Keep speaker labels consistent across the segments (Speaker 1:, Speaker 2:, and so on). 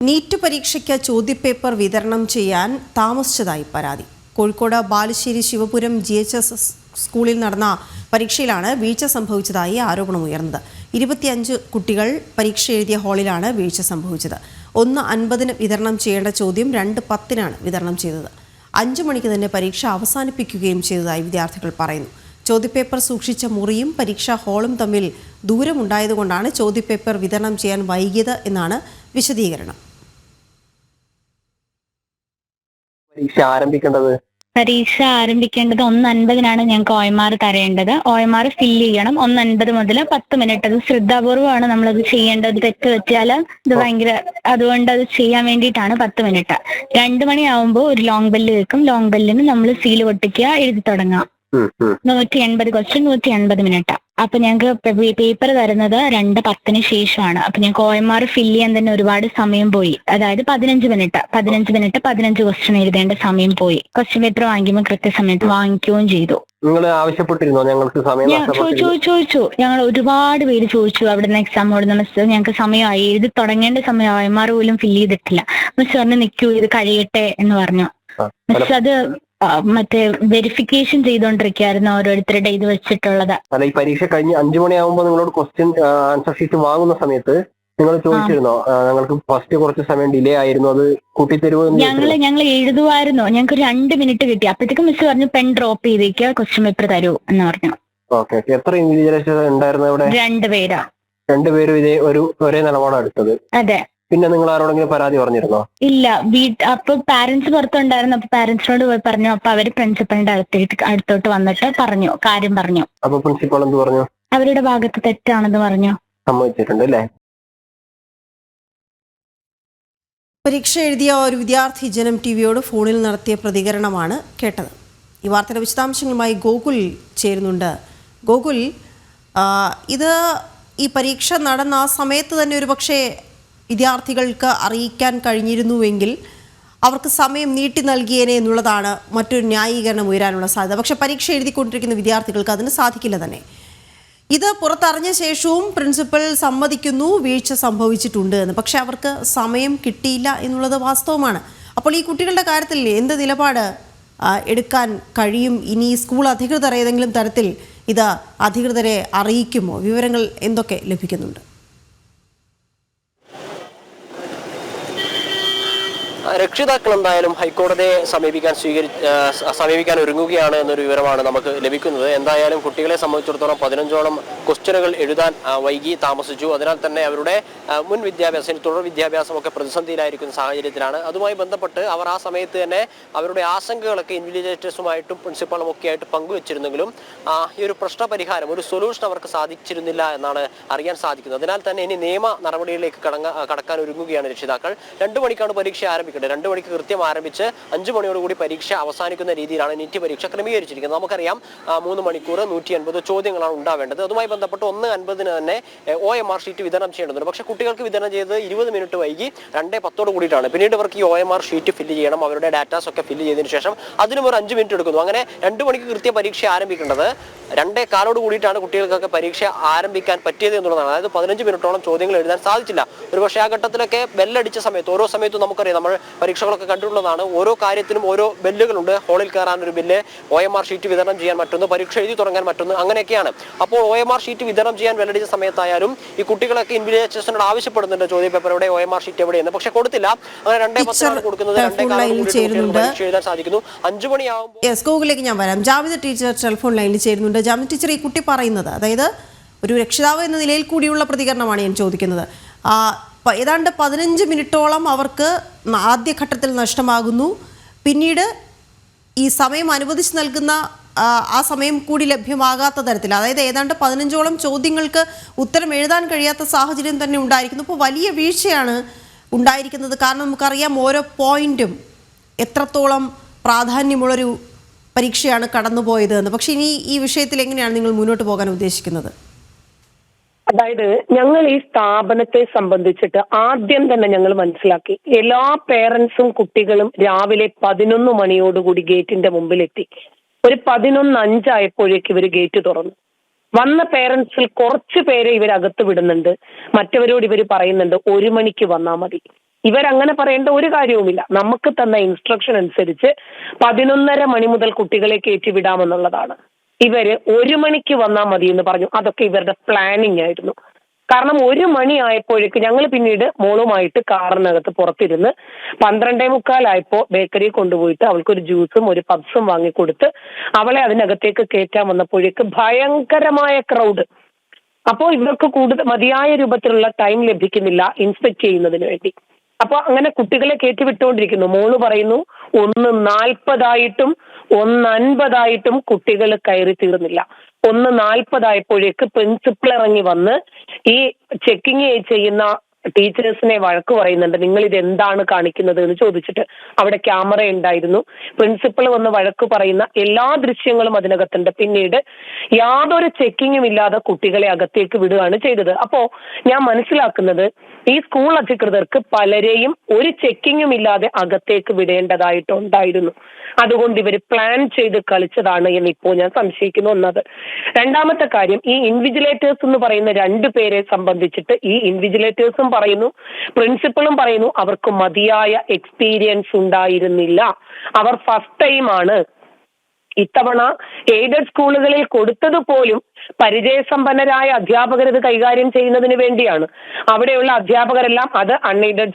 Speaker 1: NEET പരീക്ഷയ്ക്ക് ചോദ്യപേപ്പർ വിതരണം ചെയ്യാൻ താമസിച്ചതായി പരാതി. കോഴിക്കോട് ബാലുശ്ശേരി ശിവപുരം GHS സ്കൂളിൽ നടന്ന പരീക്ഷയിലാണ് വീഴ്ച സംഭവിച്ചതായി ആരോപണമുയർന്നത്. 25 കുട്ടികൾ പരീക്ഷ എഴുതിയ ഹാളിലാണ് വീഴ്ച സംഭവിച്ചത്. 1:50 വിതരണം ചെയ്യേണ്ട ചോദ്യം 2:10 വിതരണം ചെയ്തത്. 5 മണിക്ക് തന്നെ പരീക്ഷ അവസാനിപ്പിക്കുകയും ചെയ്തതായി വിദ്യാർത്ഥികൾ പറയുന്നു. ചോദ്യപേപ്പർ സൂക്ഷിച്ച മുറിയും പരീക്ഷാ ഹാളും തമ്മിൽ ദൂരമുണ്ടായതുകൊണ്ടാണ് ചോദ്യപേപ്പർ വിതരണം ചെയ്യാൻ വൈകിയത് എന്നാണ് വിശദീകരണം.
Speaker 2: പരീക്ഷ ആരംഭിക്കേണ്ടത് 1:50 ഞങ്ങൾക്ക് OMR തരേണ്ടത്. OMR ഫില്ല് ചെയ്യണം. 1:50 മുതൽ 10 മിനിറ്റ്. അത് ശ്രദ്ധാപൂർവമാണ് നമ്മളത് ചെയ്യേണ്ടത്. തെറ്റ് പറ്റിയാൽ ഇത് ഭയങ്കര, അതുകൊണ്ട് അത് ചെയ്യാൻ വേണ്ടിയിട്ടാണ് 10 മിനിറ്റ്. 2 മണിയാവുമ്പോൾ ഒരു ലോങ് ബെല്ല് വെക്കും. ലോങ് ബെല്ലിന് നമ്മൾ സീല് പൊട്ടിക്കുക, എഴുതി തുടങ്ങാം. 180 ക്വസ്റ്റ്യൻ, 180 മിനിറ്റ്. അപ്പൊ ഞങ്ങൾക്ക് പേപ്പർ തരുന്നത് 2:10 ശേഷമാണ്. അപ്പൊ ഞങ്ങൾക്ക് OMR ഫില്ല് ചെയ്യാൻ തന്നെ ഒരുപാട് സമയം പോയി. അതായത് 15 മിനിറ്റ് 15 ക്വസ്റ്റ്യൻ എഴുതേണ്ട സമയം പോയി. ക്വസ്റ്റ്യൻ പേപ്പർ വാങ്ങിക്കുമ്പോൾ കൃത്യസമയത്ത് വാങ്ങിക്കുകയും ചെയ്തു.
Speaker 3: നിങ്ങൾ ആവശ്യപ്പെട്ടിരുന്നോ ഞങ്ങൾക്ക് സമയം?
Speaker 2: ചോദിച്ചു. ഞങ്ങൾ ഒരുപാട് പേര് ചോദിച്ചു. അവിടുന്ന് എക്സാം ഓടുന്ന മിസ് ഞങ്ങൾക്ക് സമയമായി, എഴുതി തുടങ്ങേണ്ട സമയം OMR പോലും ഫില്ല് ചെയ്തിട്ടില്ല. മിസ് പറഞ്ഞു നിൽക്കൂ, ഇത് കഴിയട്ടെ എന്ന് പറഞ്ഞു. മിസ് അത് മറ്റേ വെരിഫിക്കേഷൻ ചെയ്തോണ്ടിരിക്കുകയായിരുന്നു ഓരോരുത്തരുടെ ഇത് വെച്ചിട്ടുള്ളത്.
Speaker 3: അല്ല, ഈ പരീക്ഷ കഴിഞ്ഞ് 5 മണിയാകുമ്പോൾ നിങ്ങളോട് ക്വസ്റ്റ്യൻ ആൻസർ ഷീറ്റ് വാങ്ങുന്ന സമയത്ത് നിങ്ങൾ ചോദിച്ചിരുന്നോ ഞങ്ങൾക്ക് ഫസ്റ്റ് കുറച്ച് സമയം ഡിലേ ആയിരുന്നു, അത് കൂട്ടിത്തരുമോ?
Speaker 2: ഞങ്ങൾ എഴുതുമായിരുന്നു. ഞങ്ങൾക്ക് 2 മിനിറ്റ് കിട്ടി. അപ്പോഴത്തേക്കും മിസ് പറഞ്ഞു പെൻ ഡ്രോപ്പ് ചെയ്തേക്ക്, ക്വസ്റ്റ്യൻ പേപ്പർ തരൂ എന്ന് പറഞ്ഞു.
Speaker 3: ഓക്കെ. എത്ര ഇൻവിജിലേറ്റേഴ്സ് ഉണ്ടായിരുന്നു അവിടെ?
Speaker 2: 2 പേരാ.
Speaker 3: 2 പേരും ഒരേ നിലപാടാണ് എടുത്തത്.
Speaker 2: അതെ.
Speaker 3: പിന്നെ നിങ്ങൾ ആരോടെങ്കിലും പരാതി പറഞ്ഞിരുന്നോ?
Speaker 2: ഇല്ല. അപ്പൊ പാരന്റ്സ് പുറത്തുണ്ടായിരുന്നു. അപ്പൊ പാരന്റ്സിനോട് പോയി പറഞ്ഞു. അപ്പൊ അവര് പ്രിൻസിപ്പളിന്റെ അടുത്തോട്ട് വന്നിട്ട് പറഞ്ഞു, കാര്യം പറഞ്ഞു.
Speaker 3: അപ്പൊ പ്രിൻസിപ്പൾ എന്ത് പറഞ്ഞു?
Speaker 2: അവരുടെ ഭാഗത്ത് തെറ്റാണെന്ന് പറഞ്ഞു.
Speaker 3: സമ്മതിച്ചിട്ടുണ്ട് അല്ലേ?
Speaker 1: പരീക്ഷ എഴുതിയ ഒരു വിദ്യാർത്ഥി ജനം TVയോട് ഫോണിൽ നടത്തിയ പ്രതികരണമാണ് കേട്ടത്. ഈ വാർത്തയുടെ വിശദാംശങ്ങളുമായി ഗോകുൽ ചേരുന്നുണ്ട്. ഗോകുൽ, ഇത് ഈ പരീക്ഷ നടന്ന ആ സമയത്ത് തന്നെ ഒരുപക്ഷെ വിദ്യാർത്ഥികൾക്ക് അറിയിക്കാൻ കഴിഞ്ഞിരുന്നുവെങ്കിൽ അവർക്ക് സമയം നീട്ടി നൽകിയേനെ എന്നുള്ളതാണ് മറ്റൊരു ന്യായീകരണം ഉയരാനുള്ള സാധ്യത. പക്ഷെ പരീക്ഷ എഴുതിക്കൊണ്ടിരിക്കുന്ന വിദ്യാർത്ഥികൾക്ക് അതിന് സാധിക്കില്ല തന്നെ. ഇത് പുറത്തറിഞ്ഞ ശേഷവും പ്രിൻസിപ്പൽ സമ്മതിക്കുന്നു വീഴ്ച സംഭവിച്ചിട്ടുണ്ട് എന്ന്. പക്ഷെ അവർക്ക് സമയം കിട്ടിയില്ല എന്നുള്ളത് വാസ്തവമാണ്. അപ്പോൾ ഈ കുട്ടികളുടെ കാര്യത്തിൽ എന്ത് നിലപാട് എടുക്കാൻ കഴിയും? ഇനി സ്കൂൾ അധികൃതർ ഏതെങ്കിലും തരത്തിൽ ഇത് അധികൃതരെ അറിയിക്കുമോ? വിവരങ്ങൾ എന്തൊക്കെ ലഭിക്കുന്നുണ്ട്?
Speaker 3: രക്ഷിതാക്കൾ എന്തായാലും ഹൈക്കോടതിയെ സമീപിക്കാൻ ഒരുങ്ങുകയാണ് എന്നൊരു വിവരമാണ് നമുക്ക് ലഭിക്കുന്നത്. എന്തായാലും കുട്ടികളെ സംബന്ധിച്ചിടത്തോളം 15ഓളം ക്വസ്റ്റ്യനുകൾ എഴുതാൻ വൈകി താമസിച്ചു. അതിനാൽ തന്നെ അവരുടെ മുൻ വിദ്യാഭ്യാസം, തുടർ വിദ്യാഭ്യാസമൊക്കെ പ്രതിസന്ധിയിലായിരിക്കുന്ന സാഹചര്യത്തിലാണ്. അതുമായി ബന്ധപ്പെട്ട് അവർ ആ സമയത്ത് തന്നെ അവരുടെ ആശങ്കകളൊക്കെ ഇൻവിജിലേറ്റേഴ്സുമായിട്ടും പ്രിൻസിപ്പളും ഒക്കെ ആയിട്ട് പങ്കുവച്ചിരുന്നെങ്കിലും ഈ ഒരു പ്രശ്ന പരിഹാരം, ഒരു സൊല്യൂഷൻ അവർക്ക് സാധിച്ചിരുന്നില്ല എന്നാണ് അറിയാൻ സാധിക്കുന്നത്. അതിനാൽ തന്നെ ഇനി നിയമ നടപടികളിലേക്ക് കടക്കാൻ ഒരുങ്ങുകയാണ് രക്ഷിതാക്കൾ. 2 മണിക്കാണ് പരീക്ഷ ആരംഭിക്കുന്നത്. 2 മണിക്ക് കൃത്യം ആരംഭിച്ച് 5 മണിയോടുകൂടി പരീക്ഷ അവസാനിക്കുന്ന രീതിയിലാണ് നീറ്റ് പരീക്ഷ ക്രമീകരിച്ചിരിക്കുന്നത്. നമുക്കറിയാം 3 മണിക്കൂർ 180 ചോദ്യങ്ങളാണ് ഉണ്ടാവേണ്ടത്. അതുമായി ബന്ധപ്പെട്ട് 1:50 തന്നെ OMR ഷീറ്റ് വിതരണം ചെയ്യേണ്ടതുണ്ട്. പക്ഷേ കുട്ടികൾക്ക് വിതരണം ചെയ്ത് 20 മിനിറ്റ് വൈകി 2:10 കൂടിയിട്ടാണ്. പിന്നീട് ഇവർക്ക് ഈ OMR ഷീറ്റ് ഫില്ല് ചെയ്യണം. അവരുടെ ഡാറ്റാസ് ഒക്കെ ഫില്ല് ചെയ്തതിനു ശേഷം അതിനും ഒരു 5 മിനിറ്റ് എടുക്കുന്നു. അങ്ങനെ 2 മണിക്ക് കൃത്യം പരീക്ഷ ആരംഭിക്കേണ്ടത് 2:15 കൂടിയിട്ടാണ് കുട്ടികൾക്കൊക്കെ പരീക്ഷ ആരംഭിക്കാൻ പറ്റിയത് എന്നുള്ളതാണ്. അതായത് 15 മിനിറ്റോളം ചോദ്യങ്ങൾ എഴുതാൻ സാധിച്ചില്ല. ഒരു പക്ഷേ ആ ഘട്ടത്തിലൊക്കെ ബെല്ലടിച്ച സമയത്ത്, ഓരോ സമയത്തും നമുക്കറിയാം, നമ്മൾ പരീക്ഷകളൊക്കെ കണ്ടിട്ടുള്ളതാണ്, ഓരോ കാര്യത്തിനും ഓരോ ബെല്ലുകളുണ്ട്. ഹാളിൽ കയറാൻ ഒരു ബില്ല്, OMR ഷീറ്റ് വിതരണം ചെയ്യാൻ മറ്റൊന്ന്, പരീക്ഷ എഴുതി തുടങ്ങാൻ മറ്റൊന്ന്, അങ്ങനെയൊക്കെയാണ്. അപ്പോൾ OMR ഷീറ്റ് വിതരണം ചെയ്യാൻ ബെല്ലടിച്ച സമയത്തായാലും ഈ കുട്ടികളൊക്കെ ഇൻവിജിലേറ്റേഴ്സിനോട് ആവശ്യപ്പെടുന്നുണ്ട് ചോദ്യ പേപ്പർ എവിടെ, OMR ഷീറ്റ് എവിടെയെന്ന്. പക്ഷെ കൊടുത്തില്ല. അങ്ങനെ 2:10 കൊടുക്കുന്നത് 2:15 എഴുതാൻ സാധിക്കുന്നു. 5 മണിയാവുമ്പോൾ
Speaker 1: സ്കൂളിലേക്ക് ഞാൻ വരാം. ജാമിദ ടീച്ചർ ടെലിഫോൺ ലൈനിൽ ചേരുന്നുണ്ട്. ജാമിദ ടീച്ചർ, ഈ കുട്ടി പറയുന്നത്, അതായത് ഒരു രക്ഷിതാവ് എന്ന നിലയിൽ കൂടിയുള്ള പ്രതികരണമാണ് ഞാൻ ചോദിക്കുന്നത്. ഏതാണ്ട് 15 മിനിറ്റോളം അവർക്ക് ആദ്യഘട്ടത്തിൽ നഷ്ടമാകുന്നു. പിന്നീട് ഈ സമയം അനുവദിച്ച് നൽകുന്ന ആ സമയം കൂടി ലഭ്യമാകാത്ത തരത്തിൽ, അതായത് ഏതാണ്ട് 15ഓളം ചോദ്യങ്ങൾക്ക് ഉത്തരം എഴുതാൻ കഴിയാത്ത സാഹചര്യം തന്നെ ഉണ്ടായിരിക്കുന്നു. ഇപ്പോൾ വലിയ വീഴ്ചയാണ് ഉണ്ടായിരിക്കുന്നത്. കാരണം നമുക്കറിയാം ഓരോ പോയിന്റും എത്രത്തോളം പ്രാധാന്യമുള്ളൊരു പരീക്ഷയാണ് കടന്നുപോയത് എന്ന്. പക്ഷെ ഇനി ഈ വിഷയത്തിൽ എങ്ങനെയാണ് നിങ്ങൾ മുന്നോട്ട് പോകാൻ ഉദ്ദേശിക്കുന്നത്?
Speaker 4: അതായത് ഞങ്ങൾ ഈ സ്ഥാപനത്തെ സംബന്ധിച്ചിട്ട് ആദ്യം തന്നെ ഞങ്ങൾ മനസ്സിലാക്കി, എല്ലാ പേരൻസും കുട്ടികളും രാവിലെ 11 മണിയോടുകൂടി ഗേറ്റിന്റെ മുമ്പിലെത്തി. ഒരു 11:05 ആയപ്പോഴേക്ക് ഇവർ ഗേറ്റ് തുറന്നു. വന്ന പേരൻസിൽ കുറച്ച് പേരെ ഇവരകത്ത് വിടുന്നുണ്ട്. മറ്റവരോട് ഇവർ പറയുന്നുണ്ട് 1 മണിക്ക് വന്നാൽ മതി. ഇവരങ്ങനെ പറയേണ്ട ഒരു കാര്യവുമില്ല. നമുക്ക് തന്ന ഇൻസ്ട്രക്ഷൻ അനുസരിച്ച് 11:30 മണി മുതൽ കുട്ടികളെ കയറ്റിവിടാമെന്നുള്ളതാണ്. ഇവര് 1 മണിക്ക് വന്നാൽ മതി എന്ന് പറഞ്ഞു. അതൊക്കെ ഇവരുടെ പ്ലാനിങ് ആയിരുന്നു. കാരണം 1 മണി ആയപ്പോഴേക്ക് ഞങ്ങൾ പിന്നീട് മോളുമായിട്ട് കാറിനകത്ത് പുറത്തിരുന്ന് 12:45 ബേക്കറി കൊണ്ടുപോയിട്ട് അവൾക്കൊരു ജ്യൂസും ഒരു പബ്സും വാങ്ങിക്കൊടുത്ത് അവളെ അതിനകത്തേക്ക് കയറ്റാൻ വന്നപ്പോഴേക്ക് ഭയങ്കരമായ ക്രൗഡ്. അപ്പോൾ ഇവർക്ക് കൂടുതൽ മതിയായ രൂപത്തിലുള്ള ടൈം ലഭിക്കുന്നില്ല ഇൻസ്പെക്ട് ചെയ്യുന്നതിന് വേണ്ടി. അപ്പൊ അങ്ങനെ കുട്ടികളെ കയറ്റി വിട്ടുകൊണ്ടിരിക്കുന്നു. മോള് പറയുന്നു 1:40 1:50 കുട്ടികൾ കയറി തീർന്നില്ല. 1:40 പ്രിൻസിപ്പൾ ഇറങ്ങി വന്ന് ഈ ചെക്കിങ് ചെയ്യുന്ന ടീച്ചേഴ്സിനെ വഴക്ക് പറയുന്നുണ്ട്. നിങ്ങൾ ഇത് എന്താണ് കാണിക്കുന്നത് എന്ന് ചോദിച്ചിട്ട്. അവിടെ ക്യാമറ ഉണ്ടായിരുന്നു. പ്രിൻസിപ്പൾ വന്ന് വഴക്ക് പറയുന്ന എല്ലാ ദൃശ്യങ്ങളും അതിനകത്തുണ്ട്. പിന്നീട് യാതൊരു ചെക്കിങ്ങും ഇല്ലാതെ കുട്ടികളെ അകത്തേക്ക് വിടുകയാണ് ചെയ്തത്. അപ്പോ ഞാൻ മനസ്സിലാക്കുന്നത് ഈ സ്കൂൾ അധികൃതർക്ക് പലരെയും ഒരു ചെക്കിങ്ങും ഇല്ലാതെ അകത്തേക്ക് വിടേണ്ടതായിട്ടുണ്ടായിരുന്നു. അതുകൊണ്ട് ഇവർ പ്ലാൻ ചെയ്ത് കളിച്ചതാണ് എന്ന് ഇപ്പോൾ ഞാൻ സംശയിക്കുന്നു എന്നത്. രണ്ടാമത്തെ കാര്യം, ഈ ഇൻവിജിലേറ്റേഴ്സ് എന്ന് പറയുന്ന 2 പേരെ സംബന്ധിച്ചിട്ട് ഈ ഇൻവിജിലേറ്റേഴ്സും പറയുന്നു, പ്രിൻസിപ്പളും പറയുന്നു അവർക്ക് മതിയായ എക്സ്പീരിയൻസ് ഉണ്ടായിരുന്നില്ല. അവർ ഫസ്റ്റ് ടൈമാണ്. ഇത്തവണ എയ്ഡഡ് സ്കൂളുകളിൽ കൊടുത്തത് പോലും പരിചയസമ്പന്നരായ അധ്യാപകർ ഇത് കൈകാര്യം ചെയ്യുന്നതിന് വേണ്ടിയാണ്. അവിടെയുള്ള അധ്യാപകരെല്ലാം അത് അൺഎയ്ഡഡ്,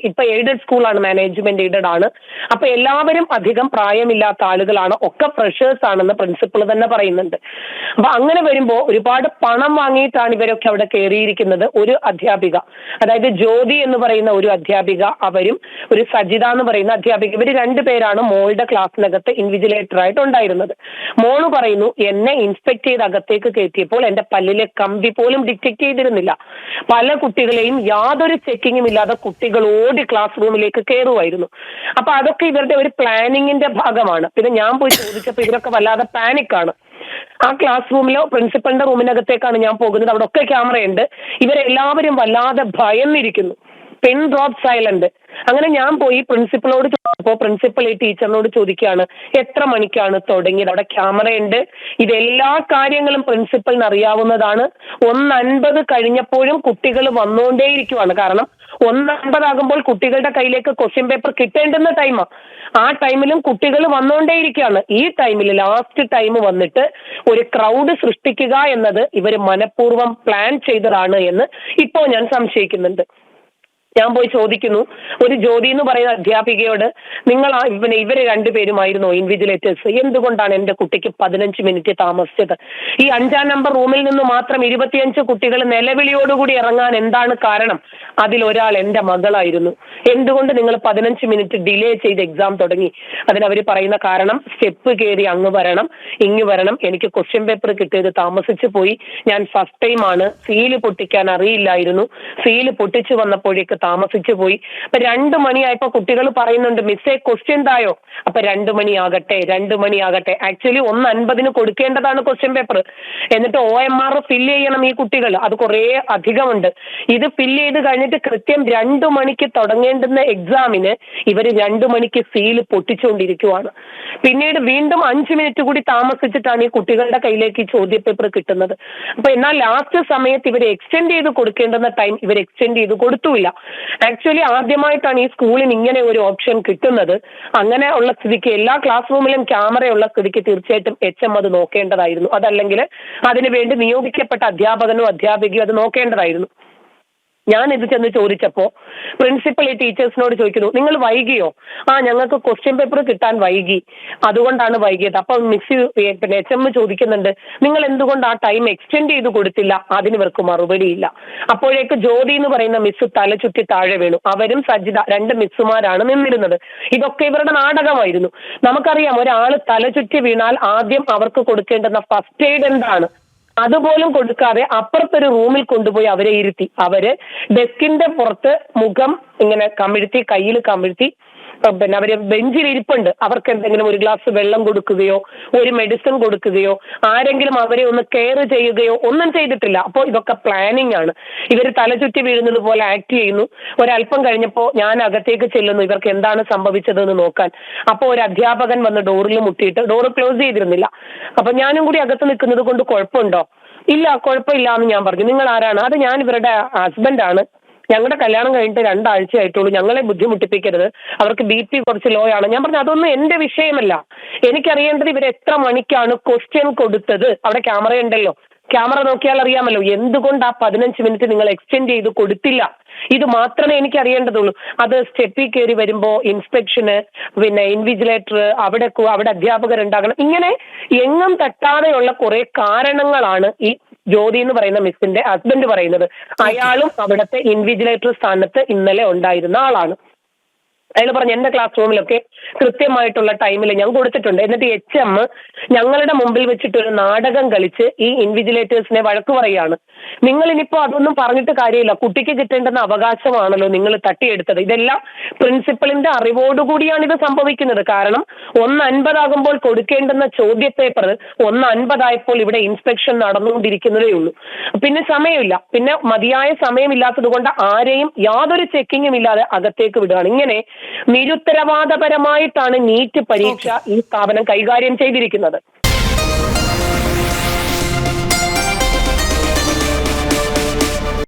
Speaker 4: ഇപ്പൊ എയ്ഡഡ് സ്കൂളാണ്, മാനേജ്മെന്റ് എയ്ഡഡ് ആണ്. അപ്പൊ എല്ലാവരും അധികം പ്രായമില്ലാത്ത ആളുകളാണ്, ഒക്കെ ഫ്രഷേഴ്സ് ആണെന്ന് പ്രിൻസിപ്പൾ തന്നെ പറയുന്നുണ്ട്. അപ്പൊ അങ്ങനെ വരുമ്പോൾ ഒരുപാട് പണം വാങ്ങിയിട്ടാണ് ഇവരൊക്കെ അവിടെ കയറിയിരിക്കുന്നത്. ഒരു അധ്യാപിക, അതായത് ജ്യോതി എന്ന് പറയുന്ന ഒരു അധ്യാപിക, അവരും ഒരു സജിത എന്ന് പറയുന്ന അധ്യാപിക, ഇവർ 2 പേരാണ് മോളുടെ ക്ലാസ്സിനകത്ത് ഇൻവിജിലേറ്റർ ആയിട്ട് ഉണ്ടായിരുന്നത്. മോള് പറയുന്നു, എന്നെ ഇൻസ്പെക്ട് ചെയ്ത് അകത്തേക്ക് കയറ്റിയപ്പോൾ എന്റെ പല്ലിലെ കമ്പി പോലും ഡിറ്റക്ട് ചെയ്തിരുന്നില്ല. പല കുട്ടികളെയും യാതൊരു ചെക്കിങ്ങും ഇല്ലാതെ കുട്ടികൾ ഓടി ക്ലാസ് റൂമിലേക്ക് കയറുമായിരുന്നു. അപ്പൊ അതൊക്കെ ഇവരുടെ ഒരു പ്ലാനിങ്ങിന്റെ ഭാഗമാണ്. പിന്നെ ഞാൻ പോയി ചോദിച്ചപ്പോൾ ഇവരൊക്കെ വല്ലാതെ പാനിക്കാണ്. ആ ക്ലാസ് റൂമിലോ പ്രിൻസിപ്പലിന്റെ റൂമിനകത്തേക്കാണ് ഞാൻ പോകുന്നത്. അവിടെ ഒക്കെ ക്യാമറയുണ്ട്. ഇവരെല്ലാവരും വല്ലാതെ ഭയന്നിരിക്കുന്നു. Pen drop silent. അങ്ങനെ ഞാൻ പോയി പ്രിൻസിപ്പളോട് ചോദിച്ചപ്പോൾ പ്രിൻസിപ്പൾ ഈ ടീച്ചറിനോട് ചോദിക്കുകയാണ്, എത്ര മണിക്കാണ് തുടങ്ങിയത്? അവിടെ ക്യാമറയുണ്ട്. ഇതെല്ലാ കാര്യങ്ങളും പ്രിൻസിപ്പളിന് അറിയാവുന്നതാണ്. 1:50 കഴിഞ്ഞപ്പോഴും കുട്ടികൾ വന്നുകൊണ്ടേയിരിക്കുവാണ്. കാരണം 1:50 ആകുമ്പോൾ കുട്ടികളുടെ കയ്യിലേക്ക് ക്വസ്റ്റ്യൻ പേപ്പർ കിട്ടേണ്ടുന്ന ടൈമാണ്. ആ ടൈമിലും കുട്ടികൾ വന്നുകൊണ്ടേയിരിക്കുകയാണ്. ഈ ടൈമിൽ ലാസ്റ്റ് ടൈം വന്നിട്ട് ഒരു ക്രൗഡ് സൃഷ്ടിക്കുക എന്നത് ഇവർ മനഃപൂർവ്വം പ്ലാൻ ചെയ്തതാണ് എന്ന് ഇപ്പോൾ ഞാൻ സംശയിക്കുന്നുണ്ട്. ഞാൻ പോയി ചോദിക്കുന്നു, ഒരു ജ്യോതി എന്ന് പറയുന്ന അധ്യാപികയോട്, നിങ്ങൾ ഇവര് 2 പേരുമായിരുന്നോ ഇൻവിജിലേറ്റേഴ്സ്? എന്തുകൊണ്ടാണ് എന്റെ കുട്ടിക്ക് 15 മിനിറ്റ് താമസിച്ചത്? ഈ 5-ാം നമ്പർ റൂമിൽ നിന്ന് മാത്രം 25 കുട്ടികൾ നിലവിളിയോടുകൂടി ഇറങ്ങാൻ എന്താണ് കാരണം? അതിലൊരാൾ എന്റെ മകളായിരുന്നു. എന്തുകൊണ്ട് നിങ്ങൾ 15 മിനിറ്റ് ഡിലേ ചെയ്ത് എക്സാം തുടങ്ങി? അതിനവർ പറയുന്ന കാരണം, സ്റ്റെപ്പ് കയറി അങ്ങ് വരണം, ഇങ്ങ് വരണം, എനിക്ക് ക്വസ്റ്റ്യൻ പേപ്പർ കിട്ടിയത് താമസിച്ചു പോയി, ഞാൻ ഫസ്റ്റ് ടൈം ആണ്, സീല് പൊട്ടിക്കാൻ അറിയില്ലായിരുന്നു, സീല് പൊട്ടിച്ചു വന്നപ്പോഴേക്ക് താമസിച്ചു പോയി. അപ്പൊ 2 മണിയായപ്പോ കുട്ടികൾ പറയുന്നുണ്ട്, മിസ്സേ ക്വസ്റ്റ്യൻ തായോ? അപ്പൊ 2 മണിയാകട്ടെ. ആക്ച്വലി 1:50 കൊടുക്കേണ്ടതാണ് ക്വസ്റ്റ്യൻ പേപ്പർ. എന്നിട്ട് OMR ഫില്ല് ചെയ്യണം ഈ കുട്ടികൾ. അത് കുറേ അധികമുണ്ട്. ഇത് ഫില്ല് ചെയ്ത് കഴിഞ്ഞിട്ട് കൃത്യം 2 മണിക്ക് തുടങ്ങേണ്ടുന്ന എക്സാമിന് ഇവർ 2 മണിക്ക് സീല് പൊട്ടിച്ചുകൊണ്ടിരിക്കുവാണ്. പിന്നീട് വീണ്ടും 5 മിനിറ്റ് കൂടി താമസിച്ചിട്ടാണ് ഈ കുട്ടികളുടെ കയ്യിലേക്ക് ഈ ചോദ്യപേപ്പർ കിട്ടുന്നത്. അപ്പൊ എന്നാൽ ലാസ്റ്റ് സമയത്ത് ഇവർ എക്സ്റ്റെൻഡ് ചെയ്ത് കൊടുക്കേണ്ടുന്ന ടൈം ഇവർ എക്സ്റ്റെൻഡ് ചെയ്ത് കൊടുത്തുമില്ല. ആക്ച്വലി ആദ്യമായിട്ടാണ് ഈ സ്കൂളിന് ഇങ്ങനെ ഒരു ഓപ്ഷൻ കിട്ടുന്നത്. അങ്ങനെ ഉള്ള സ്ഥിതിക്ക് എല്ലാ ക്ലാസ് റൂമിലും ക്യാമറയുള്ള സ്ഥിതിക്ക് തീർച്ചയായിട്ടും HM അത് നോക്കേണ്ടതായിരുന്നു. അതല്ലെങ്കിൽ അതിനുവേണ്ടി നിയോഗിക്കപ്പെട്ട അധ്യാപകനോ അധ്യാപികയോ അത് നോക്കേണ്ടതായിരുന്നു. ഞാൻ ഇത് ചെന്ന് ചോദിച്ചപ്പോൾ പ്രിൻസിപ്പൽ ഈ ടീച്ചേഴ്സിനോട് ചോദിക്കുന്നു, നിങ്ങൾ വൈകിയോ? ഞങ്ങൾക്ക് ക്വസ്റ്റ്യൻ പേപ്പർ കിട്ടാൻ വൈകി, അതുകൊണ്ടാണ് വൈകിയത്. അപ്പം മിസ് HM ചോദിക്കുന്നുണ്ട്, നിങ്ങൾ എന്തുകൊണ്ട് ആ ടൈം എക്സ്റ്റെൻഡ് ചെയ്ത് കൊടുത്തില്ല? അതിന് ഇവർക്ക് മറുപടിയില്ല. അപ്പോഴേക്ക് ജ്യോതി എന്ന് പറയുന്ന മിസ് തല ചുറ്റി താഴെ വീണു. അവരും സജിത, 2 മിസ്സുമാരാണ് നിന്നിരുന്നത്. ഇതൊക്കെ ഇവരുടെ നാടകമായിരുന്നു. നമുക്കറിയാം, ഒരാൾ തല ചുറ്റി വീണാൽ ആദ്യം അവർക്ക് കൊടുക്കേണ്ടുന്ന ഫസ്റ്റ് എയ്ഡ് എന്താണ്? അതുപോലും കൊടുക്കാതെ അപ്പുറത്തൊരു റൂമിൽ കൊണ്ടുപോയി അവരെ ഇരുത്തി. അവര് ഡെസ്കിന്റെ പുറത്ത് മുഖം ഇങ്ങനെ കമിഴ്ത്തി, കയ്യിൽ കമിഴ്ത്തി, പിന്നെ അവര് ബെഞ്ചിൽ ഇരിപ്പുണ്ട്. അവർക്ക് എന്തെങ്കിലും ഒരു ഗ്ലാസ് വെള്ളം കൊടുക്കുകയോ ഒരു മെഡിസിൻ കൊടുക്കുകയോ ആരെങ്കിലും അവരെ ഒന്ന് കെയർ ചെയ്യുകയോ ഒന്നും ചെയ്തിട്ടില്ല. അപ്പോൾ ഇതൊക്കെ പ്ലാനിങ് ആണ്. ഇവർ തലചുറ്റി വീഴുന്നത് പോലെ ആക്ട് ചെയ്യുന്നു. ഒരല്പം കഴിഞ്ഞപ്പോൾ ഞാൻ അകത്തേക്ക് ചെല്ലുന്നു ഇവർക്ക് എന്താണ് സംഭവിച്ചതെന്ന് നോക്കാൻ. അപ്പോൾ ഒരു അധ്യാപകൻ വന്ന് ഡോറിൽ മുട്ടിയിട്ട് ഡോറ് ക്ലോസ് ചെയ്തിരുന്നില്ല. അപ്പൊ ഞാനും കൂടി അകത്ത് നിൽക്കുന്നത് കൊണ്ട് കുഴപ്പമുണ്ടോ? ഇല്ല, കുഴപ്പമില്ല എന്ന് ഞാൻ പറഞ്ഞു. നിങ്ങൾ ആരാണ്? അത് ഞാൻ ഇവരുടെ ഹസ്ബൻഡാണ്. ഞങ്ങളുടെ കല്യാണം കഴിഞ്ഞിട്ട് 2 ആഴ്ചയായിട്ടുള്ളൂ, ഞങ്ങളെ ബുദ്ധിമുട്ടിപ്പിക്കരുത്, അവർക്ക് BP കുറച്ച് ലോ ആണ്. ഞാൻ പറഞ്ഞു അതൊന്നും എന്റെ വിഷയമല്ല. എനിക്കറിയേണ്ടത് ഇവർ എത്ര മണിക്കാണ് ക്വസ്റ്റ്യൻ കൊടുത്തത്. അവിടെ ക്യാമറ ഉണ്ടല്ലോ, ക്യാമറ നോക്കിയാൽ അറിയാമല്ലോ എന്തുകൊണ്ട് ആ 15 മിനിറ്റ് നിങ്ങൾ എക്സ്റ്റെൻഡ് ചെയ്ത് കൊടുത്തില്ല. ഇത് മാത്രമേ എനിക്ക് അറിയേണ്ടതുള്ളൂ. അത് സ്റ്റെപ്പിൽ കയറി വരുമ്പോ ഇൻസ്പെക്ഷന്, പിന്നെ ഇൻവിജിലേറ്റർ, അവിടെ അധ്യാപകരുണ്ടാകണം, ഇങ്ങനെ എങ്ങും തട്ടാതെയുള്ള കുറെ കാരണങ്ങളാണ് ഈ ജ്യോതി എന്ന് പറയുന്ന മിസ്സിന്റെ ഹസ്ബൻഡ് പറയുന്നത്. അയാളും അവിടുത്തെ ഇൻവിജിലേറ്റർ സ്ഥാനത്ത് ഇന്നലെ ഉണ്ടായിരുന്ന ആളാണ്. അയാൾ പറഞ്ഞു എന്റെ ക്ലാസ് റൂമിലൊക്കെ കൃത്യമായിട്ടുള്ള ടൈമിൽ ഞാൻ കൊടുത്തിട്ടുണ്ട്. എന്നിട്ട് HM ഞങ്ങളുടെ മുമ്പിൽ വെച്ചിട്ടൊരു നാടകം കളിച്ച് ഈ ഇൻവിജിലേറ്റേഴ്സിനെ വഴക്ക് പറയുകയാണ്. നിങ്ങൾ ഇനിയിപ്പോ അതൊന്നും പറഞ്ഞിട്ട് കാര്യമില്ല, കുട്ടിക്ക് കിട്ടേണ്ടുന്ന അവകാശമാണല്ലോ നിങ്ങൾ തട്ടിയെടുത്തത്. ഇതെല്ലാം പ്രിൻസിപ്പളിന്റെ അറിവോടുകൂടിയാണ് ഇത് സംഭവിക്കുന്നത്. കാരണം 1:50 ആകുമ്പോൾ കൊടുക്കേണ്ടുന്ന ചോദ്യപേപ്പർ 1:50 ആയപ്പോൾ ഇവിടെ ഇൻസ്പെക്ഷൻ നടന്നുകൊണ്ടിരിക്കുന്നതേ ഉള്ളൂ. പിന്നെ സമയമില്ല, പിന്നെ മതിയായ സമയമില്ലാത്തത് കൊണ്ട് ആരെയും യാതൊരു ചെക്കിങ്ങും ഇല്ലാതെ അകത്തേക്ക് വിടുകയാണ്. ഇങ്ങനെ നിരുത്തരവാദപരമായിട്ടാണ് നീറ്റ് പരീക്ഷ ഈ സ്ഥാപനം കൈകാര്യം ചെയ്തിരിക്കുന്നത്.